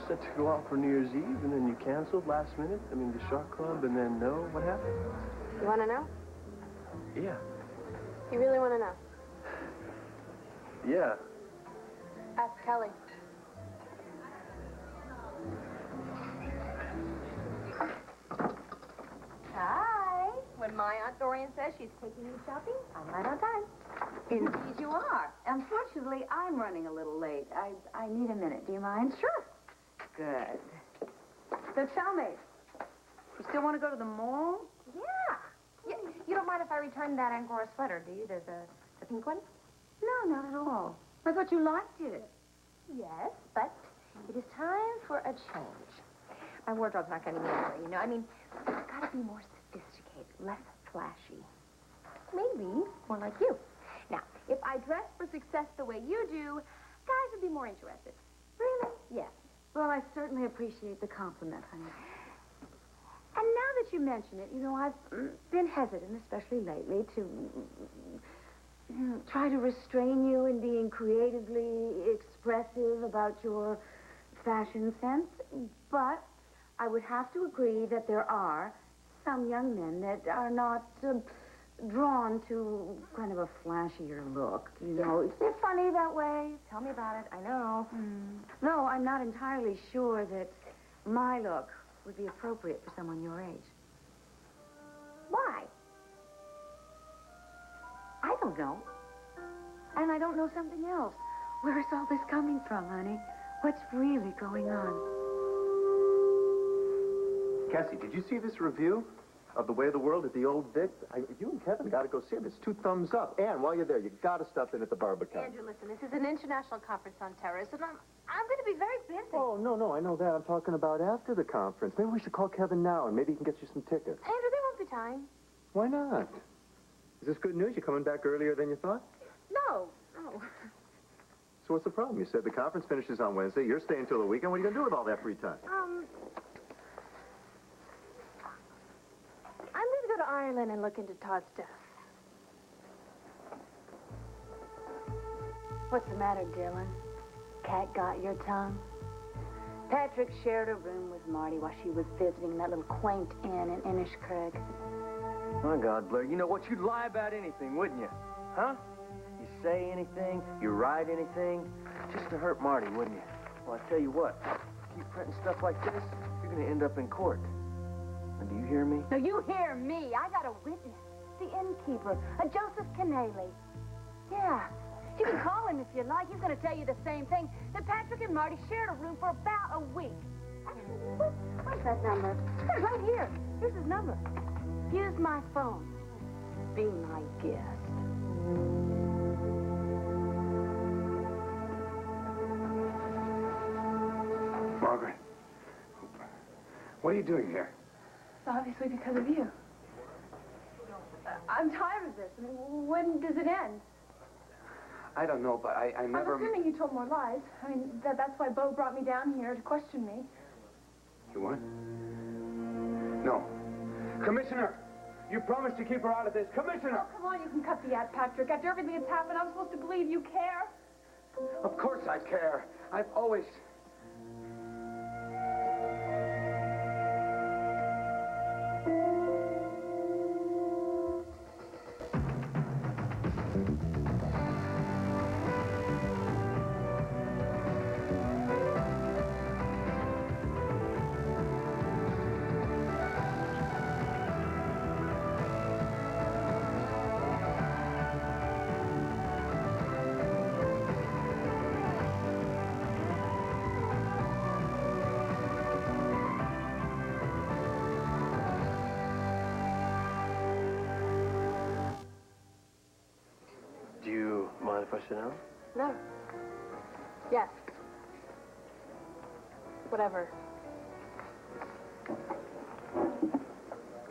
set to go out for New Year's Eve, and then you canceled last minute. I mean, the Shark Club, and then no. What happened? You want to know? Yeah. You really want to know? Yeah. Ask Kelly. Hi. When my Aunt Dorian says she's taking you shopping, I'm right on time. Indeed you are. Unfortunately, I'm running a little late. I need a minute. Do you mind? Sure. Good. So tell me, you still want to go to the mall? Yeah. You don't mind if I return that Angora sweater, do you? The pink one? No, not at all. I thought you liked it. Yes, but it is time for a change. My wardrobe's not getting anywhere, you know. I mean, it's got to be more sophisticated, less flashy. Maybe more like you. Now, if I dress for success the way you do, guys would be more interested. Really? Yes. Well, I certainly appreciate the compliment, honey. And now that you mention it, you know, I've been hesitant, especially lately, to try to restrain you in being creatively expressive about your fashion sense. But I would have to agree that there are some young men that are not drawn to kind of a flashier look, you know. They're funny that way. Tell me about it. I know. No, I'm not entirely sure that my look would be appropriate for someone your age. Why? I don't know. And I don't know something else. Where is all this coming from, honey? What's really going on? Cassie, did you see this review of The Way of the World at the Old Dick? You and Kevin got to go see it. It's 2 thumbs up. And while you're there, you got to stop in at the Barbican. Andrew, listen, this is an international conference on terrorism. I'm going to be very busy. Oh, no, I know that. I'm talking about after the conference. Maybe we should call Kevin now, and maybe he can get you some tickets. Andrew, there won't be time. Why not? Is this good news? You coming back earlier than you thought? No. So what's the problem? You said the conference finishes on Wednesday. You're staying till the weekend. What are you going to do with all that free time? I'm going to go to Ireland and look into Todd's death. What's the matter, Dylan? Cat got your tongue? Patrick shared a room with Marty while she was visiting that little quaint inn in Inniscrag. My God, Blair, you know what? You'd lie about anything, wouldn't you? Huh? You say anything, you write anything, just to hurt Marty, wouldn't you? Well, I tell you what, keep printing stuff like this, you're going to end up in court. And do you hear me? No, you hear me. I got a witness. The innkeeper, a Joseph Canale. Yeah. You can call him if you like. He's going to tell you the same thing, that Patrick and Marty shared a room for about a week. Actually, where's that number? It's right here. Here's his number. Use my phone. Be my guest. Margaret, what are you doing here? It's obviously because of you. I'm tired of this. I mean, when does it end? I don't know, but I never... I'm assuming you told more lies. I mean, that's why Bo brought me down here to question me. You what? No. Commissioner! You promised to keep her out of this. Commissioner! Oh, come on, you can cut the ad, Patrick. After everything that's happened, I'm supposed to believe you care. Of course I care. I've always... Do you mind if I sit down? No. Yes. Whatever.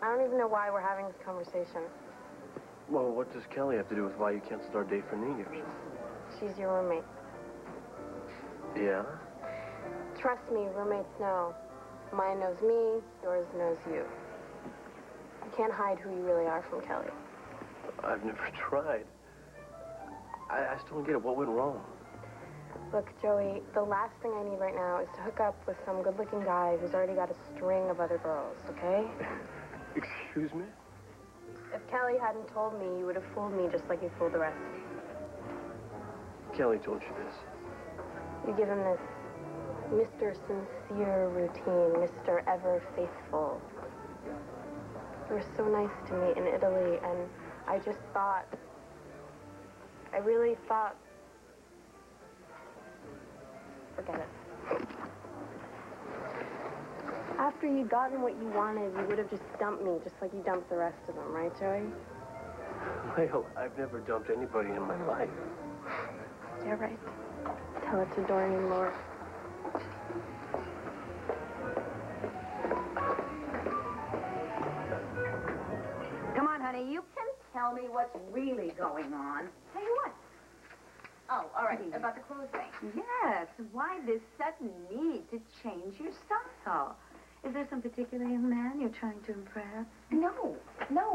I don't even know why we're having this conversation. Well, what does Kelly have to do with why you canceled our date for New Year's? She's your roommate. Yeah? Trust me, roommates know. Mine knows me, yours knows you. You can't hide who you really are from Kelly. I've never tried. I still don't get it. What went wrong? Look, Joey, the last thing I need right now is to hook up with some good-looking guy who's already got a string of other girls, okay? Excuse me? If Kelly hadn't told me, you would have fooled me just like you fooled the rest. Kelly told you this. You give him this Mr. Sincere routine, Mr. Ever Faithful. You were so nice to me in Italy, and I just thought, I really thought, forget it. After you'd gotten what you wanted, you would have just dumped me, just like you dumped the rest of them, right, Joey? Well, I've never dumped anybody in my life. Yeah, right. Tell it to Doreen Lord. Come on, honey, you can tell me what's really going on. Tell you what? Oh, all right, about the clothes thing. Yes, why this sudden need to change your style? Is there some particular young man you're trying to impress? No,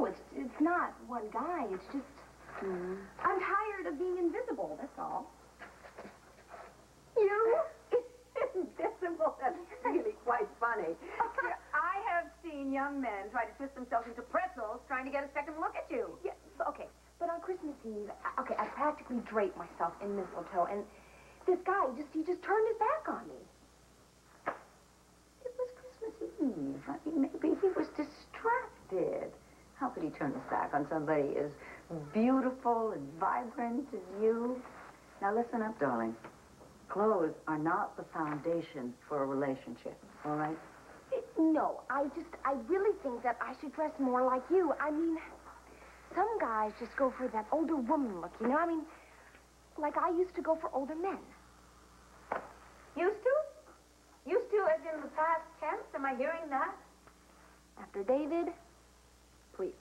it's not one guy. It's just, I'm tired of being invisible, that's all. You? Invisible? That's really quite funny. I have seen young men try to twist themselves into pretzels trying to get a second look at you. Yeah, okay, but on Christmas Eve, I practically draped myself in mistletoe, and this guy, he just turned his back on me. It was Christmas Eve. I mean, maybe he was distracted. How could he turn his back on somebody as beautiful and vibrant as you? Now listen up, darling. Clothes are not the foundation for a relationship, all right? No, I really think that I should dress more like you. I mean, some guys just go for that older woman look, you know? I mean, like I used to go for older men. Used to? Used to as in the past tense? Am I hearing that? After David, please.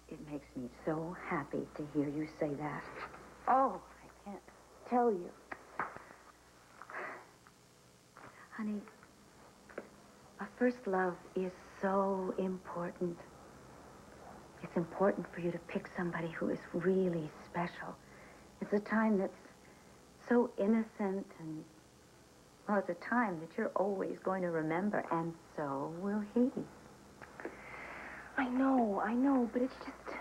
It makes me so happy to hear you say that. Oh, I can't tell you. Honey, a first love is so important. It's important for you to pick somebody who is really special. It's a time that's so innocent and, well, it's a time that you're always going to remember, and so will he. I know, but it's just...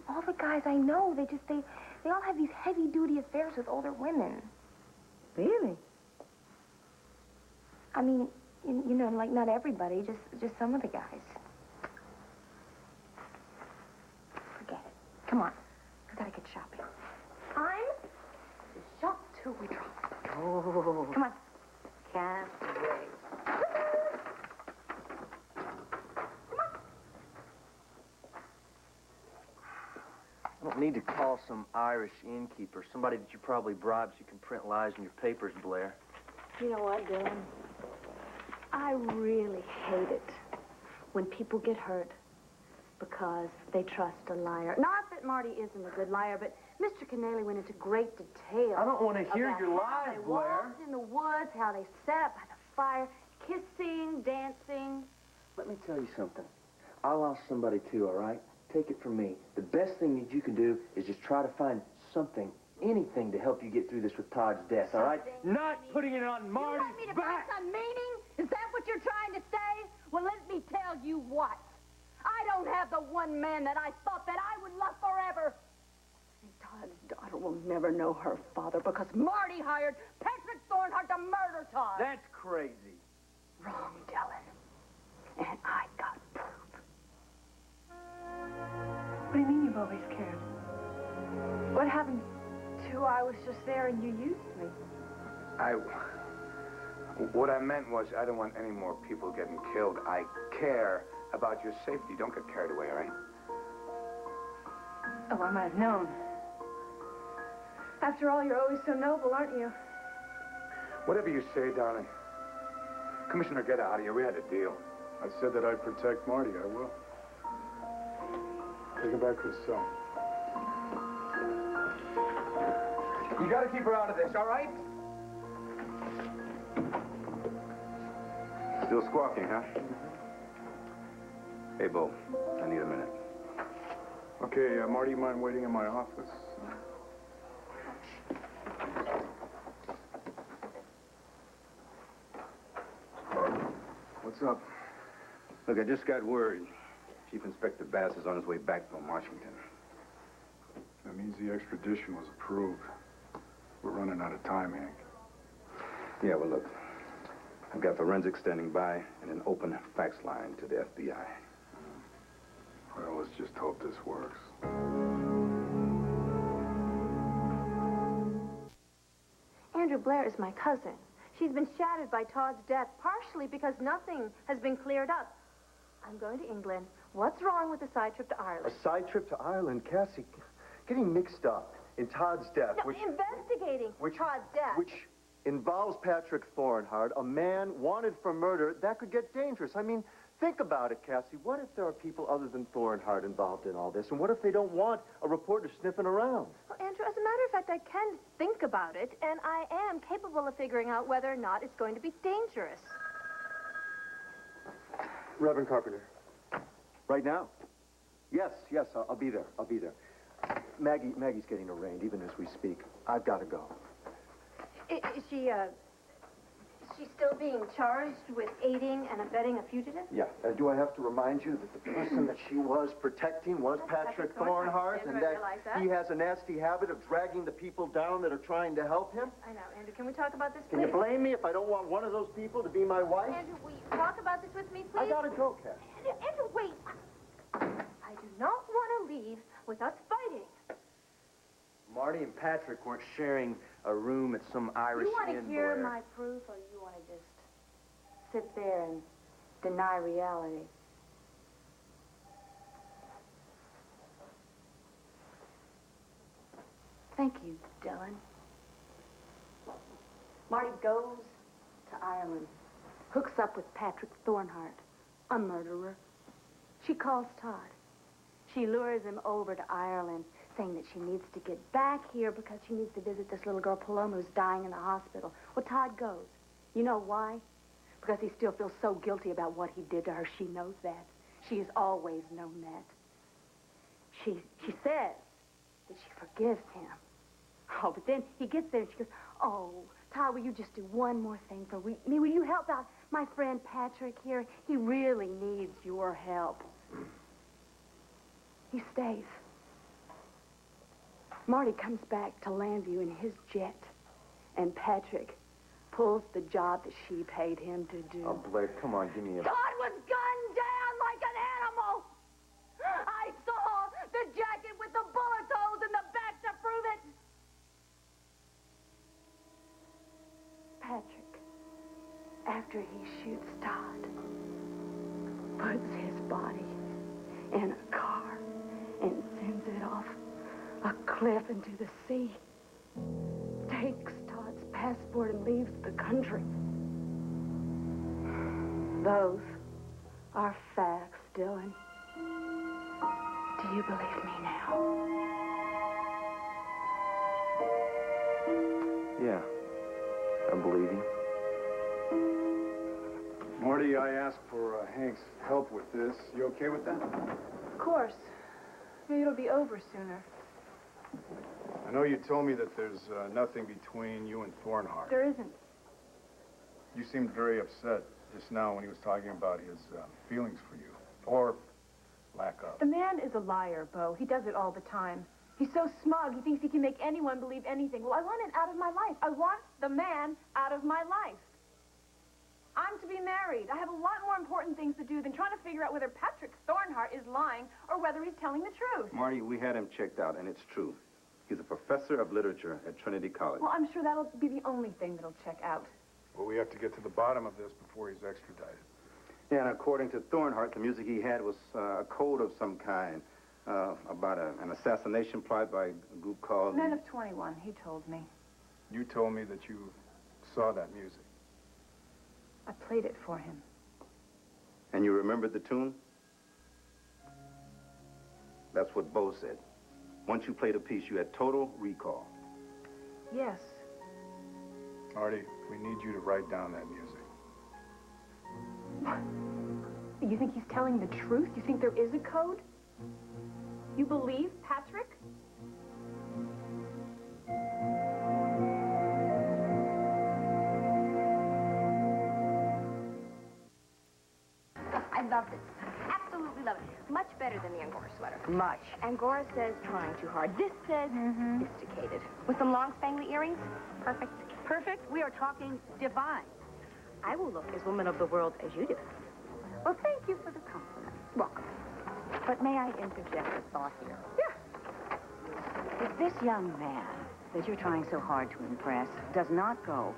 all the guys I know, they all have these heavy-duty affairs with older women. Really? I mean, you know, like not everybody, just some of the guys. Forget it. Come on. We gotta get shopping. Time to shop till we drop. Oh. Come on. Can't wait. I don't need to call some Irish innkeeper, somebody that you probably bribed so you can print lies in your papers, Blair. You know what, Dylan? I really hate it when people get hurt because they trust a liar. Not that Marty isn't a good liar, but Mr. Keneally went into great detail. I don't want to hear about your how lies, they Blair. walked in the woods, how they sat by the fire, kissing, dancing. Let me tell you something. I lost somebody too, all right? Take it from me. The best thing that you can do is just try to find something, anything to help you get through this with Todd's death, all right? Not putting it on Marty's You want me to back! find some meaning? Is that what you're trying to say? Well, let me tell you what. I don't have the one man that I thought that I would love forever. And Todd's daughter will never know her father because Marty hired Patrick Thornhart to murder Todd. That's crazy. Wrong, Dylan. And I got proof. What do you mean you've always cared? What happened to I was just there and you used me? What I meant was I don't want any more people getting killed. I care about your safety. Don't get carried away, all right? Oh, I might have known. After all, you're always so noble, aren't you? Whatever you say, darling. Commissioner, get out of here. We had a deal. I said that I'd protect Marty. I will. Take him back to his cell. You gotta keep her out of this, all right? Still squawking, huh? Hey, Bo, I need a minute. Okay, Marty, you mind waiting in my office? What's up? Look, I just got word. Chief Inspector Bass is on his way back from Washington. That means the extradition was approved. We're running out of time, Hank. Yeah, well, look. I've got forensics standing by and an open fax line to the FBI. Well, let's just hope this works. Andrew Blair is my cousin. She's been shattered by Todd's death, partially because nothing has been cleared up. I'm going to England. What's wrong with a side trip to Ireland? A side trip to Ireland, Cassie. Getting mixed up in Todd's death, No, investigating Todd's death. which involves Patrick Thornhart, a man wanted for murder. That could get dangerous. I mean, think about it, Cassie. What if there are people other than Thornhart involved in all this? And what if they don't want a reporter sniffing around? Well, Andrew, as a matter of fact, I can think about it, and I am capable of figuring out whether or not it's going to be dangerous. Reverend Carpenter. Right now? Yes, I'll be there. I'll be there. Maggie's getting arraigned even as we speak. I've got to go. Is she still being charged with aiding and abetting a fugitive? Yeah. Do I have to remind you that the person that she was protecting was Patrick Thornhart, and that he has a nasty habit of dragging the people down that are trying to help him? I know, Andrew. Can we talk about this, please? Can you blame me if I don't want one of those people to be my wife? Andrew, will you talk about this with me, please? I gotta go, Cass. Andrew, wait. I do not want to leave with us fighting. Marty and Patrick weren't sharing a room at some Irish You want inn, to hear Blair. my proof, or you want to just sit there and deny reality? Thank you, Dylan. Marty goes to Ireland, hooks up with Patrick Thornhart, a murderer. She calls Todd. She lures him over to Ireland, saying that she needs to get back here because she needs to visit this little girl, Paloma, who's dying in the hospital. Well, Todd goes. You know why? Because he still feels so guilty about what he did to her. She knows that. She has always known that. She says that she forgives him. Oh, but then he gets there and she goes, oh, Todd, will you just do one more thing for me? Will you help out my friend Patrick here? He really needs your help. He stays. Marty comes back to Landview in his jet, and Patrick pulls the job that she paid him to do. Oh, Blair, come on, give me a... Todd was gunned down like an animal! I saw the jacket with the bullet holes in the back to prove it! Patrick, after he shoots Todd, puts his body in a car and sends it off a cliff into the sea. Takes Todd's passport and leaves the country. Those are facts, Dylan. Do you believe me now? Yeah, I believe you. Marty, I asked for Hank's help with this. You okay with that? Of course. Maybe it'll be over sooner. I know you told me that there's nothing between you and Thornhart. There isn't. You seemed very upset just now when he was talking about his feelings for you. Or lack of. The man is a liar, Bo. He does it all the time. He's so smug, he thinks he can make anyone believe anything. Well, I want it out of my life. I want the man out of my life. I'm to be married. I have a lot more important things to do than trying to figure out whether Patrick Thornhart is lying or whether he's telling the truth. Marty, we had him checked out, and it's true. He's a professor of literature at Trinity College. Well, I'm sure that'll be the only thing that'll check out. Well, we have to get to the bottom of this before he's extradited. Yeah, and according to Thornhart, the music he had was a code of some kind about an assassination plot by a group called... Men of 21, he told me. You told me that you saw that music. I played it for him. And you remembered the tune? That's what Bo said. Once you played a piece, you had total recall. Yes. Marty, we need you to write down that music. What? You think he's telling the truth? You think there is a code? You believe Patrick? I love this. Absolutely love it. Much better than the Angora sweater. Much. Angora says trying too hard. This says sophisticated. With some long spangly earrings, perfect. Perfect? We are talking divine. I will look as woman of the world as you do. Well, thank you for the compliment. Welcome. But may I interject a thought here? Yeah. If this young man that you're trying so hard to impress does not go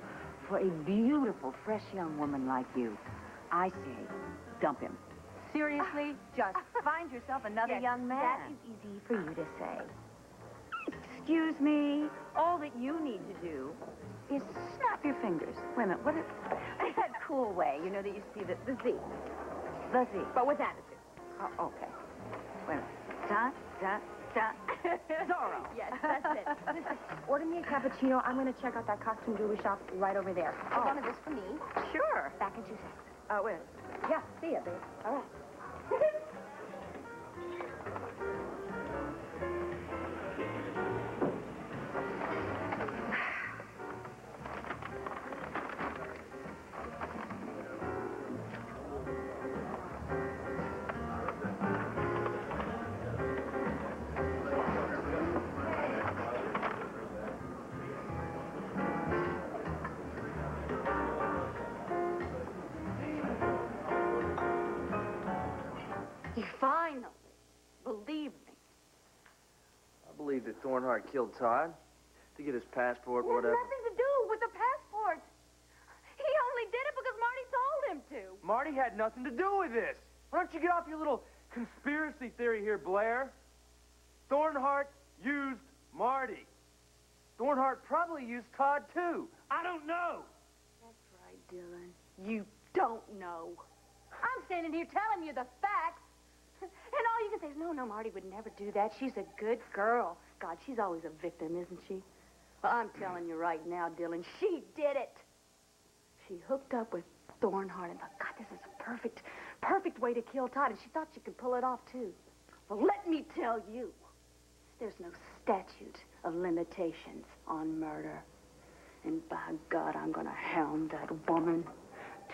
for a beautiful, fresh young woman like you, I say, dump him. Seriously, just find yourself another Yes, young man. that is easy for you to say. Excuse me, all that you need to do is snap your fingers. Wait a minute, what is... That cool way, you know, that you see the Z. The Z. But with attitude. Oh, okay. Wait a minute. Da, da, da. Zorro. Yes, that's it. Listen, order me a cappuccino. I'm going to check out that costume jewelry shop right over there. Oh. One of this for me. Sure. Back in 2 seconds. Wait. Yeah, see ya, babe. All right. Finally. Believe me. I believe that Thornhart killed Todd to get his passport, It has whatever. nothing to do with the passport. He only did it because Marty told him to. Marty had nothing to do with this. Why don't you get off your little conspiracy theory here, Blair? Thornhart used Marty. Thornhart probably used Todd, too. I don't know. That's right, Dylan. You don't know. I'm standing here telling you the facts. And all you can say is, no, Marty would never do that. She's a good girl. God, she's always a victim, isn't she? Well, I'm telling you right now, Dylan, she did it. She hooked up with Thornhart and thought, God, this is a perfect way to kill Todd. And she thought she could pull it off, too. Well, let me tell you, there's no statute of limitations on murder. And by God, I'm going to hound that woman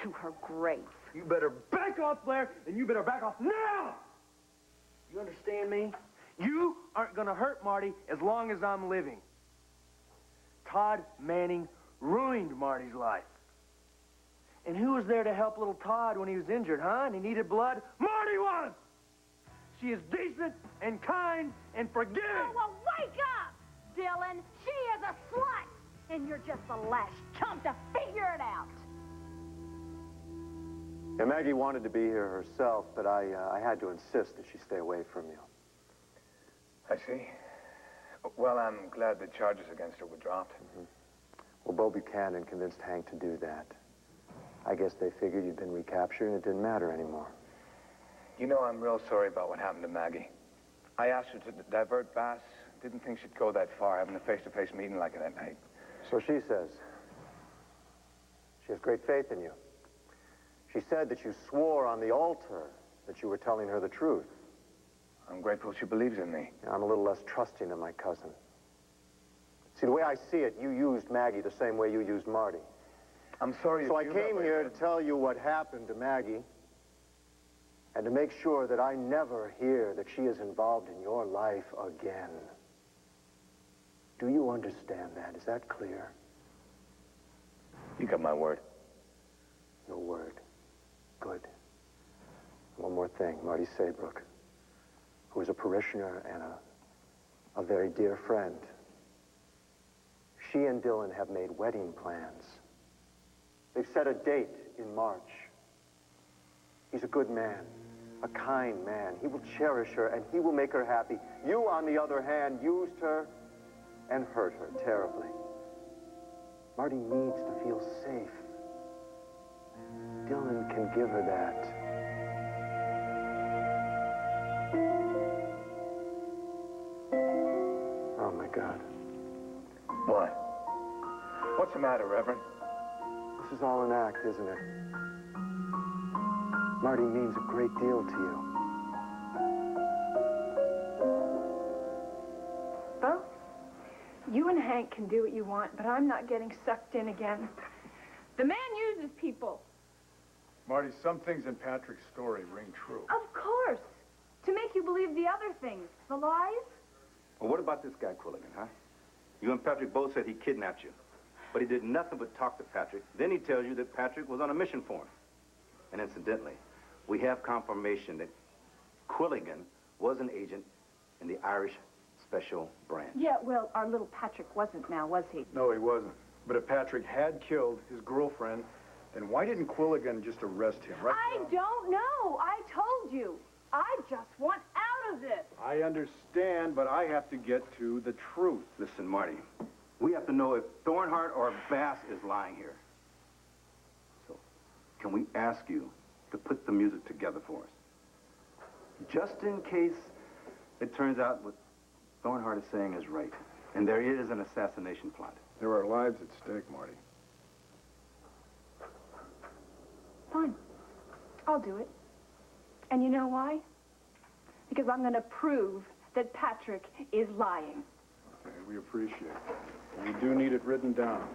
to her grave. You better back off, Blair, and you better back off now! You understand me? You aren't gonna hurt Marty as long as I'm living. Todd Manning ruined Marty's life. And who was there to help little Todd when he was injured, huh? And he needed blood? Marty was! She is decent and kind and forgiving. Oh, well, wake up, Dylan. She is a slut. And you're just the last chump to figure it out. Yeah, Maggie wanted to be here herself, but I had to insist that she stay away from you. I see. Well, I'm glad the charges against her were dropped. Well, Bo Buchanan convinced Hank to do that. I guess they figured you'd been recaptured and it didn't matter anymore. You know, I'm real sorry about what happened to Maggie. I asked her to divert Bass. Didn't think she'd go that far, having a face-to-face meeting like that night. So she says. She has great faith in you. She said that you swore on the altar that you were telling her the truth. I'm grateful she believes in me. I'm a little less trusting of my cousin. See, the way I see it, you used Maggie the same way you used Marty. I'm sorry. So I came here to tell you what happened to Maggie and to make sure that I never hear that she is involved in your life again. Do you understand that? Is that clear? You got my word. Your word. Good. One more thing. Marty Saybrook, who is a parishioner and a very dear friend. She and Dylan have made wedding plans. They've set a date in March. He's a good man, a kind man. He will cherish her and he will make her happy. You, on the other hand, used her and hurt her terribly. Marty needs to feel safe. Dylan can give her that. Oh, my God. What? What's the matter, Reverend? This is all an act, isn't it? Marty means a great deal to you. and Hank can do what you want, but I'm not getting sucked in again. The man uses people. Marty, some things in Patrick's story ring true. Of course. To make you believe the other things. The lies? Well, what about this guy, Quilligan, huh? You and Patrick both said he kidnapped you. But he did nothing but talk to Patrick. Then he tells you that Patrick was on a mission for him. And incidentally, we have confirmation that Quilligan was an agent in the Irish Special Branch. Yeah, well, our little Patrick wasn't now, was he? No, he wasn't. But if Patrick had killed his girlfriend, then why didn't Quilligan just arrest him, right? I don't know. I told you. I just want out of this. I understand, but I have to get to the truth. Listen, Marty, we have to know if Thornhart or Bass is lying here. So, can we ask you to put the music together for us? Just in case it turns out what Thornhart is saying is right, and there is an assassination plot. There are lives at stake, Marty. Fine. I'll do it. And you know why? Because I'm going to prove that Patrick is lying. Okay, we appreciate it. We do need it written down.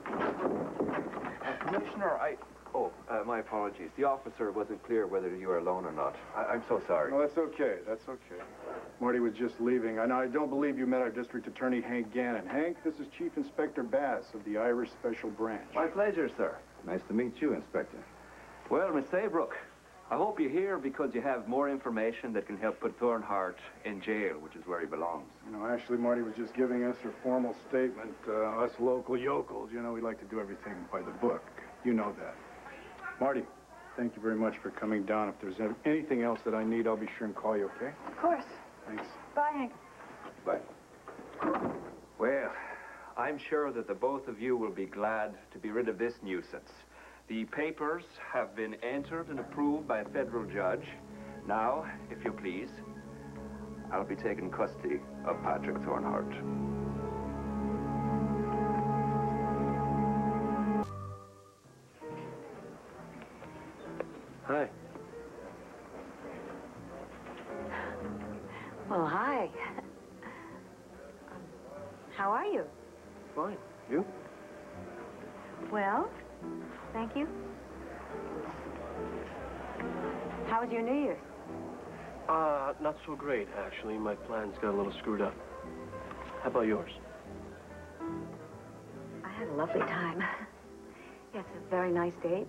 Commissioner, my apologies. The officer wasn't clear whether you were alone or not. I'm so sorry. No, that's okay. That's okay. Marty was just leaving. And I don't believe you met our district attorney, Hank Gannon. Hank, this is Chief Inspector Bass of the Irish Special Branch. My pleasure, sir. Nice to meet you, Inspector. Well, Miss Saybrook, I hope you're here because you have more information that can help put Thornhart in jail, which is where he belongs. You know, actually, Marty was just giving us a formal statement. Us local yokels, you know, we like to do everything by the book. You know that. Marty, thank you very much for coming down. If there's anything else that I need, I'll be sure and call you, okay? Of course. Thanks. Bye, Hank. Bye. Well, I'm sure that the both of you will be glad to be rid of this nuisance. The papers have been entered and approved by a federal judge. Now, if you please, I'll be taking custody of Patrick Thornhart. Hi. Well, hi. How are you? Fine. You? Well, thank you. How was your New Year's? Not so great, actually. My plans got a little screwed up. How about yours? I had a lovely time. Yes, a very nice date.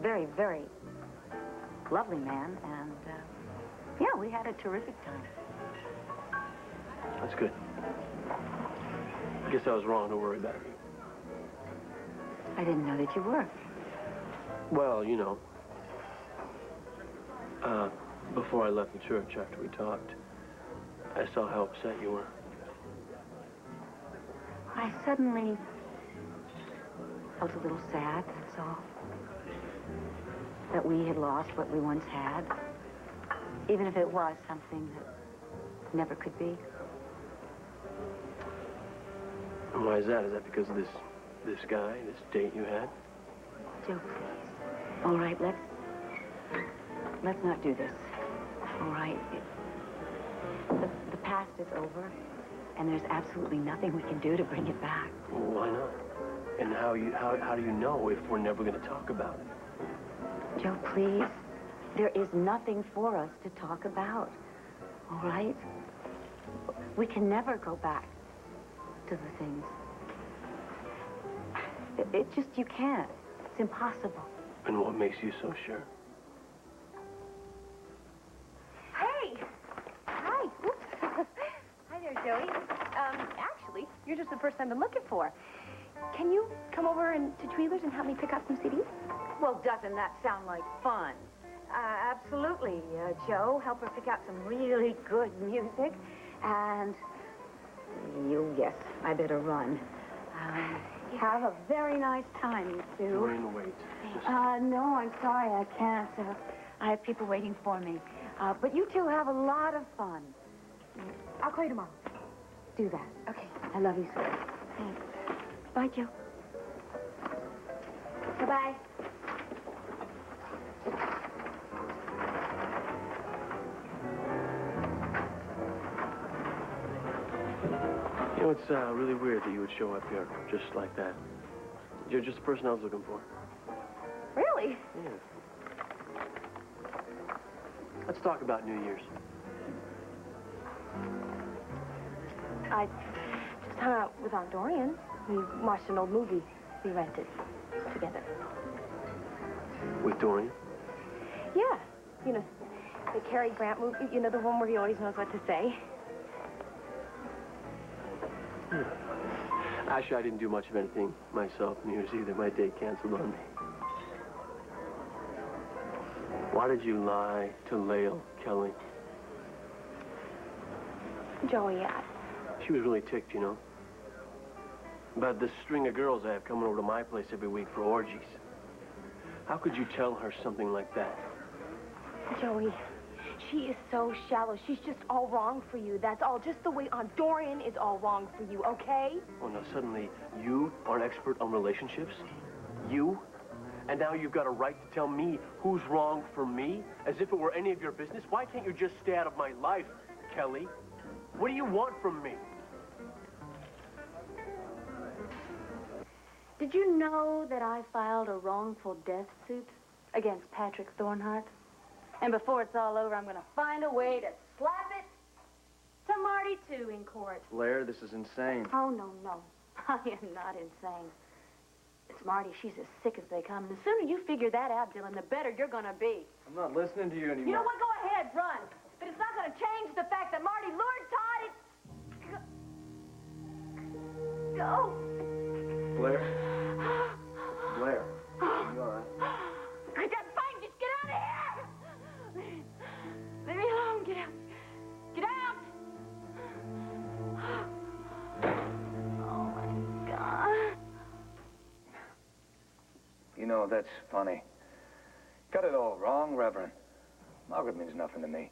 Very, very lovely man, and, yeah, we had a terrific time. That's good. I guess I was wrong to worry about you. I didn't know that you were. Well, you know, before I left the church after we talked, I saw how upset you were. I suddenly felt a little sad, that's all. That we had lost what we once had, even if it was something that never could be. And why is that? Is that because of this guy, this date you had? Joe, please. All right, let's not do this. All right. The past is over, and there's absolutely nothing we can do to bring it back. Well, why not? And how do you know if we're never going to talk about it? Joe, please. There is nothing for us to talk about. All right? We can never go back to the things. It just, you can't. It's impossible. And what makes you so sure? Hey! Hi. Oops. Hi there, Joey. Actually, you're just the person I've been looking for. Can you come over to Tweeler's and help me pick up some CDs? Well, doesn't that sound like fun? Absolutely, Joe. Help her pick out some really good music. And you guess I better run. Have a very nice time, you two. Maureen, wait. No, I'm sorry, I can't. I have people waiting for me. But you two have a lot of fun. I'll call you tomorrow. Do that. Okay. I love you, sweetie. Thanks. Bye, Joe. Bye-bye. You know, it's really weird that you would show up here just like that. You're just the person I was looking for. Really? Yeah. Let's talk about New Year's. I just hung out with Aunt Dorian. We watched an old movie we rented together. With Dorian? Yeah. You know, the Cary Grant movie, you know, the one where he always knows what to say. Yeah. Actually, I didn't do much of anything myself New Year's either. My date canceled on me. Why did you lie to Lael, Kelly? Joey, She was really ticked, you know. About this string of girls I have coming over to my place every week for orgies. How could you tell her something like that? Joey, she is so shallow. She's just all wrong for you. That's all. Just the way Aunt Dorian is all wrong for you, okay? Oh, now suddenly you are an expert on relationships? You? And now you've got a right to tell me who's wrong for me? As if it were any of your business? Why can't you just stay out of my life, Kelly? What do you want from me? Did you know that I filed a wrongful death suit against Patrick Thornhart? And before it's all over, I'm going to find a way to slap it to Marty, too, in court. Blair, this is insane. Oh, no, no. I am not insane. It's Marty. She's as sick as they come. And the sooner you figure that out, Dylan, the better you're going to be. I'm not listening to you anymore. You know what? Go ahead, run. But it's not going to change the fact that Marty lured Todd. Go. Blair? Blair, are you all right? That's fine. Just get out of here. Leave me alone. Get out. Get out. Oh, my God. You know, that's funny. Got it all wrong, Reverend. Margaret means nothing to me.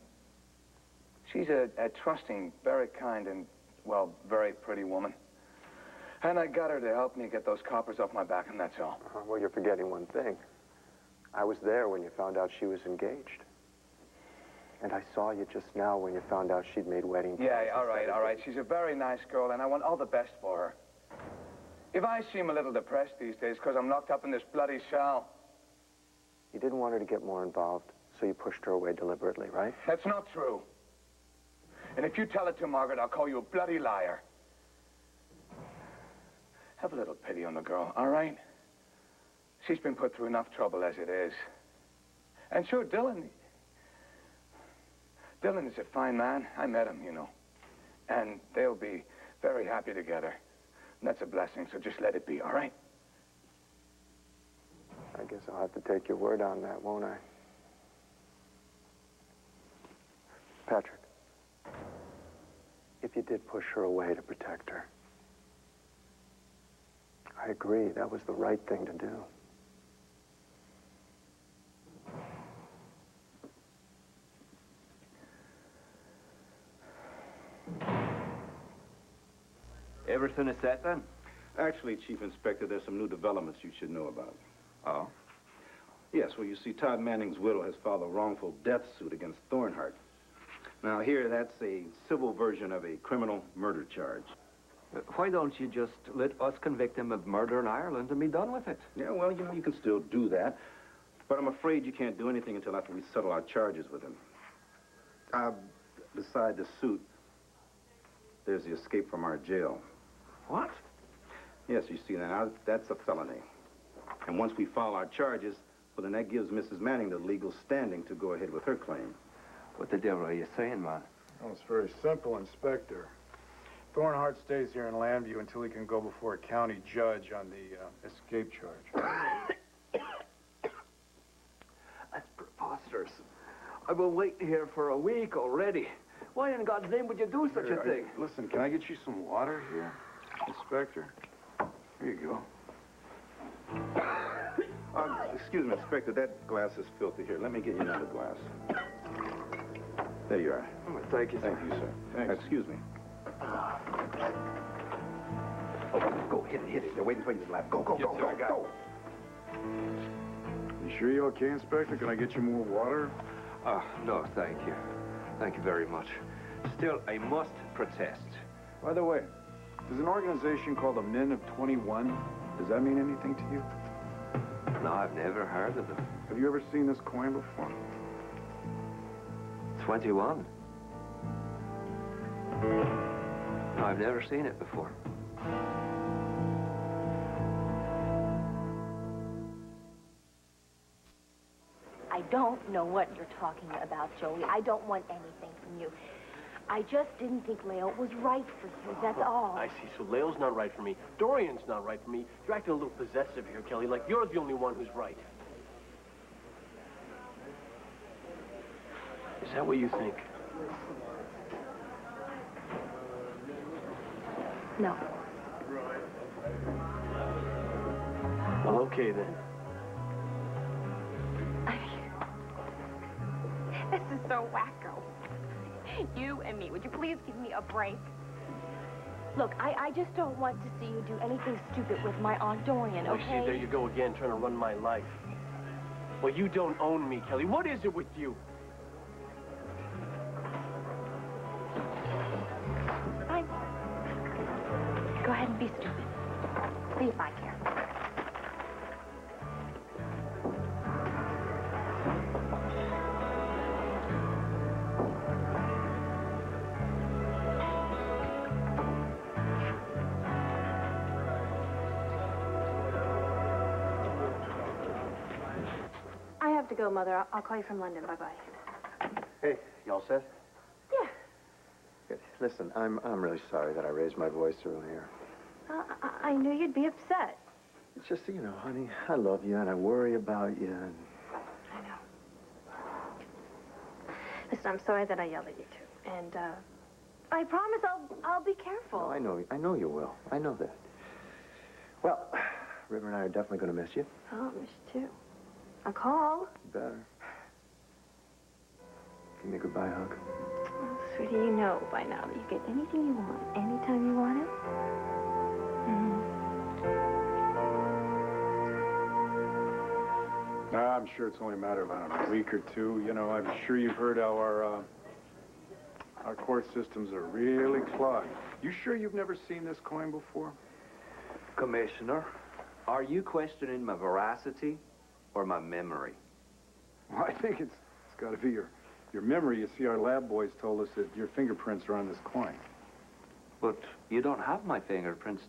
She's a trusting, very kind, and, well, very pretty woman. And I got her to help me get those coppers off my back, and that's all. Well, you're forgetting one thing. I was there when you found out she was engaged. And I saw you just now when you found out she'd made wedding plans. Yeah, all right. She's a very nice girl, and I want all the best for her. If I seem a little depressed these days because I'm locked up in this bloody cell. You didn't want her to get more involved, so you pushed her away deliberately, right? That's not true. And if you tell it to Margaret, I'll call you a bloody liar. Have a little pity on the girl, all right? She's been put through enough trouble as it is. And sure, Dylan is a fine man. I met him, you know. And they'll be very happy together. And that's a blessing, so just let it be, all right? I guess I'll have to take your word on that, won't I? Patrick, if you did push her away to protect her, I agree, that was the right thing to do. Everything is set then? Actually, Chief Inspector, there's some new developments you should know about. Oh? Yes, well, you see, Todd Manning's widow has filed a wrongful death suit against Thornhart. Now, here, that's a civil version of a criminal murder charge. Why don't you just let us convict him of murder in Ireland and be done with it? Yeah, well, you know, you can still do that. But I'm afraid you can't do anything until after we settle our charges with him. Beside the suit, there's the escape from our jail. What? Yes, you see, now, that's a felony. And once we file our charges, well, then that gives Mrs. Manning the legal standing to go ahead with her claim. What the devil are you saying, man? Oh, it's very simple, Inspector. Thornhart stays here in Lambview until he can go before a county judge on the escape charge. That's preposterous. I've been waiting here for a week already. Why in God's name would you do such a thing? Listen, can I get you some water here, Inspector? Here you go. Excuse me, Inspector, that glass is filthy. Here, let me get you another glass. There you are. Oh, thank you, sir. Thank you, sir. Thanks. Excuse me. Oh, go, hit it. They're waiting for you to laugh. Go, Yes, sir, I got go. You sure you're okay, Inspector? Can I get you more water? No, thank you. Thank you very much. Still, I must protest. By the way, There's an organization called the Men of 21. Does that mean anything to you? No, I've never heard of them. Have you ever seen this coin before? 21? No, I've never seen it before. I don't know what you're talking about, Joey. I don't want anything from you. I just didn't think Leo was right for you, that's all. I see. So Leo's not right for me. Dorian's not right for me. You're acting a little possessive here, Kelly, like you're the only one who's right. Is that what you think? No. Well, okay then. This is so wacko. You and me, would you please give me a break? Look, I just don't want to see you do anything stupid with my Aunt Dorian, Oh, okay? see, there you go again, trying to run my life. Well, you don't own me, Kelly. What is it with you? Fine. Go ahead and be stupid. See if I care. I have to go, Mother. I'll call you from London. Bye-bye. Hey, you all set? Yeah. Good. Listen, I'm really sorry that I raised my voice earlier. I knew you'd be upset. It's just, you know, honey, I love you and I worry about you and... I know. Listen, I'm sorry that I yelled at you, too. And, I promise I'll be careful. No, I know you will. I know that. Well, River and I are definitely going to miss you. Oh, I miss you, too. A call. You better. Give me a goodbye hug. Oh, sweetie, you know by now that you get anything you want, anytime you want it. I'm sure it's only a matter of, I don't know, a week or two. You know, I'm sure you've heard how our court systems are really clogged. You sure you've never seen this coin before? Commissioner, are you questioning my veracity or my memory? Well, I think it's got to be your memory. You see, our lab boys told us that your fingerprints are on this coin. But you don't have my fingerprints.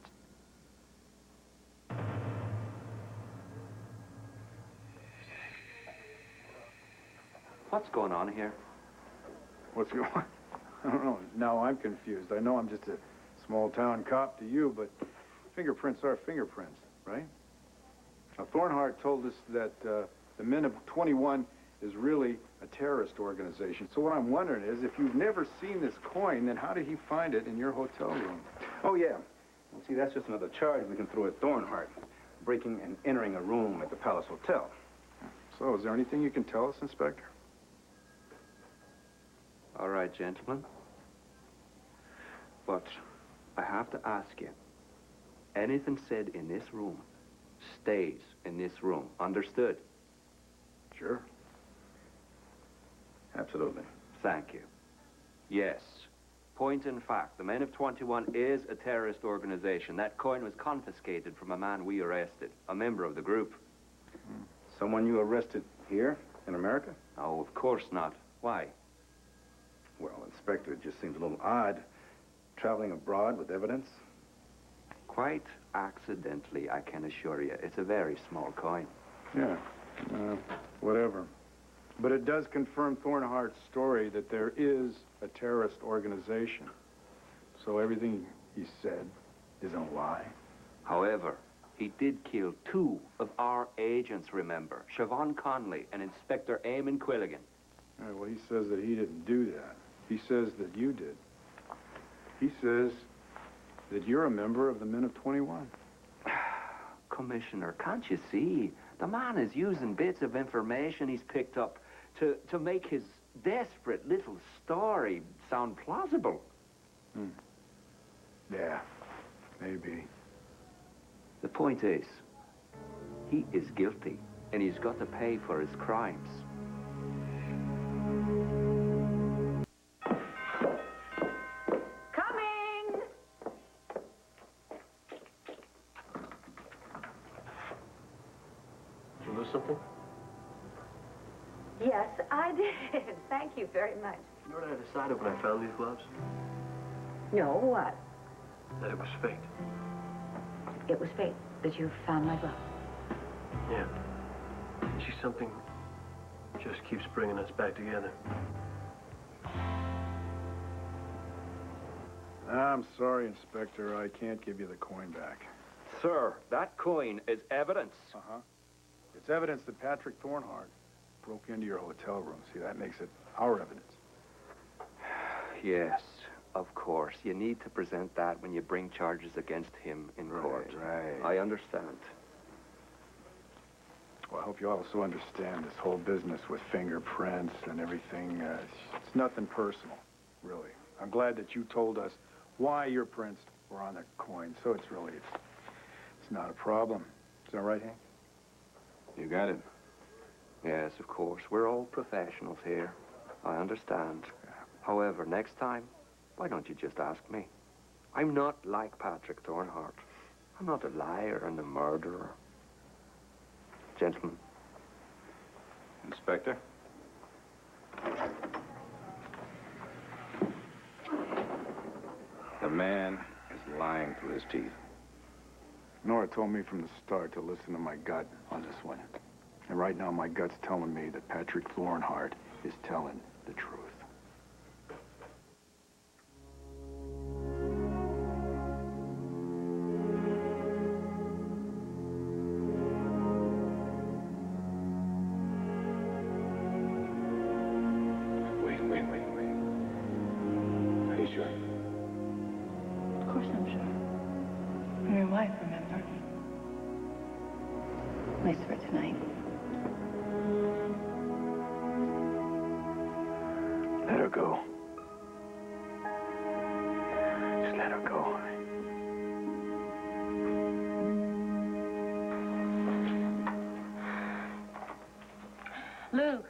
What's going on here? What's going on? I don't know. Now I'm confused. I know I'm just a small-town cop to you, but fingerprints are fingerprints, right? Now, Thornhart told us that the Men of 21 is really a terrorist organization. So what I'm wondering is, if you've never seen this coin, then how did he find it in your hotel room? Oh, yeah. Well, see, that's just another charge we can throw at Thornhart. Breaking and entering a room at the Palace Hotel. So, is there anything you can tell us, Inspector? All right, gentlemen. But I have to ask you, anything said in this room stays in this room. Understood? Sure. Absolutely. Thank you. Yes. Point in fact, the Men of 21 is a terrorist organization. That coin was confiscated from a man we arrested, a member of the group. Someone you arrested here in America? Oh, of course not. Why? Well, Inspector, it just seems a little odd. Traveling abroad with evidence? Quite accidentally, I can assure you. It's a very small coin. Yeah. Whatever. But it does confirm Thornhart's story that there is a terrorist organization. So everything he said is a lie. However, he did kill 2 of our agents, remember? Siobhan Conley and Inspector Eamon Quilligan. Well, he says that he didn't do that. He says that you did. He says that you're a member of the Men of 21. Commissioner, can't you see? The man is using bits of information he's picked up to make his desperate little story sound plausible. Yeah, maybe. The point is, he is guilty, and he's got to pay for his crimes. Coming! something? Yes, I did. Thank you very much. You know what I decided when I found these gloves? No, what? That it was fate. It was fate that you found my glove. Yeah. See, something just keeps bringing us back together. I'm sorry, Inspector. I can't give you the coin back. Sir, that coin is evidence. Uh-huh. It's evidence that Patrick Thornhart broke into your hotel room. See, that makes it our evidence. Yes, of course. You need to present that when you bring charges against him in court. Right. I understand. Well, I hope you also understand this whole business with fingerprints and everything. It's nothing personal, really. I'm glad that you told us why your prints were on the coin, so it's not a problem. Is that right, Hank? You got it. Yes, of course. We're all professionals here. I understand. However, next time, why don't you just ask me? I'm not like Patrick Thornhart. I'm not a liar and a murderer. Gentlemen. Inspector? The man is lying through his teeth. Nora told me from the start to listen to my gut on this one. And right now, my gut's telling me that Patrick Thornhart is telling the truth. Wait. Are you sure? Of course I'm sure. I'm your wife, remember? At least for tonight. Let her go. Just let her go. Lou,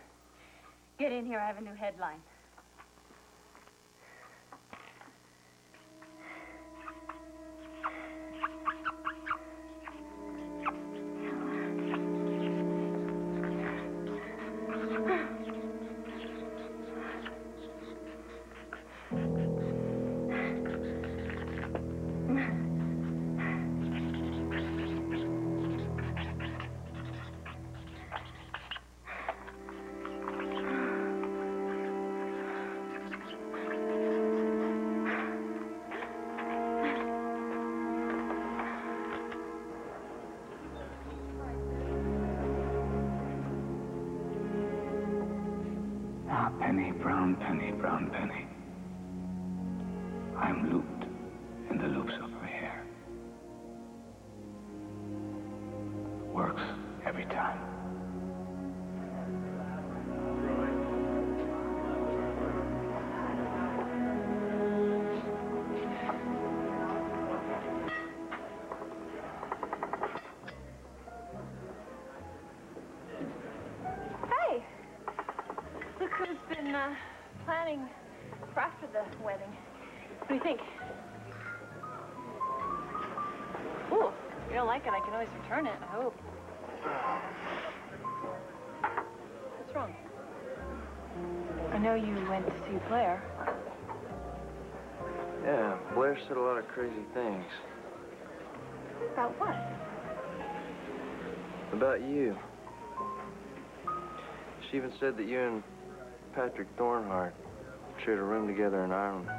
get in here. I have a new headline. Ah, penny, brown penny. I'm looped in the loops of her hair. Works every time. Hey! Look who's been planning for after the wedding. What do you think? Ooh, if you don't like it, I can always return it, I hope. What's wrong? I know you went to see Blair. Yeah, Blair said a lot of crazy things. About what? About you. She even said that you and Patrick Thornhart shared a room together in Ireland.